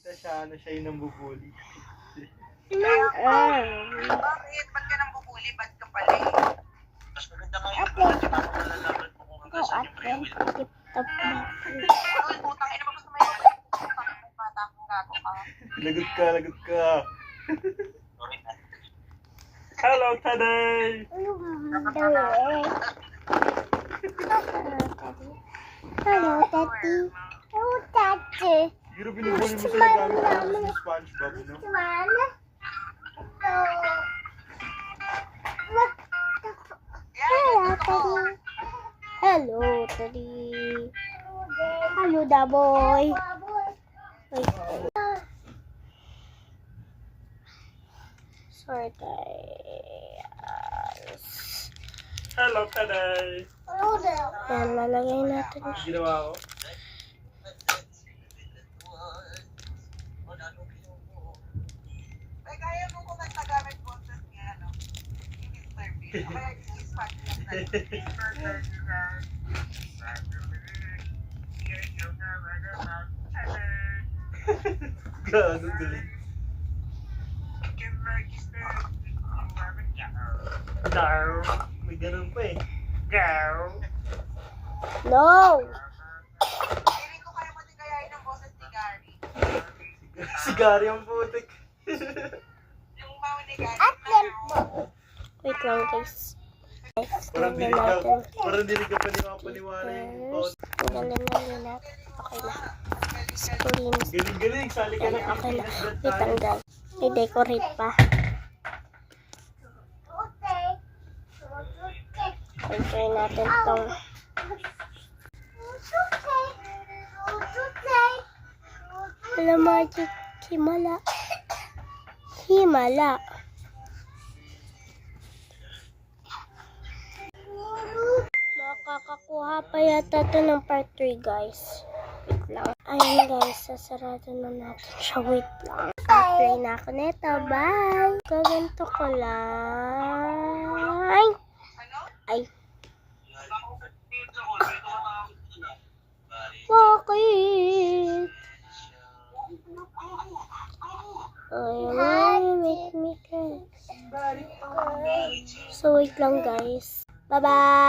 Tita siya, ano siya yung nambubuli. Bakit? Ba't ka nang bubuli? Ba't ka pala eh? Mas maganda ngayon kung hindi pa malalaman mo kung hanggang saan yung free will mo. Uy, putang ina mo gusto mo yun. Putang ina mo bata kung gago ka. Lagot ka, lagot ka. Sorry na. Hello, Taday! Hello, Daddy. Hello, Daddy. Siguro binubuli mo sila gamit ng SpongeBob, no? Hello, Daddy. Hello, Daddy. Hello, da boy. Wait. Sorry, guys. Hello, Taday! Yan, lalagay natin siya. Ginawa ko? Ay, kaya mo kung nagtagamit mo sa ano? English service. Kaya English podcast na. Gago, galing. Gar. May ganun pa eh. Gar. No! Feeling ko kaya matigayain ng boses ni Gary. Si Gary ang putik. Yung mau ni Gary. Wait lang, guys. Parang Tingnan dinig natin. ka, parang dinig ka pa ni Paniwala yung phone. Tingnan natin. Okay na. Screen. Galing-galing, sali ka na Okay na. Pilipinas that Wait lang, time. guys. I-decorate pa. Try natin itong Hello, Magic Himala. Himala. Makakakuha pa yata ito ng part 3, guys. Wait lang. Ayun, guys. Sasarado na natin siya. Wait lang. Play na ako nito. Bye! Gaganto ko lang. Ay. Bakit? Ay, make me cry. So, wait lang, guys. Bye-bye!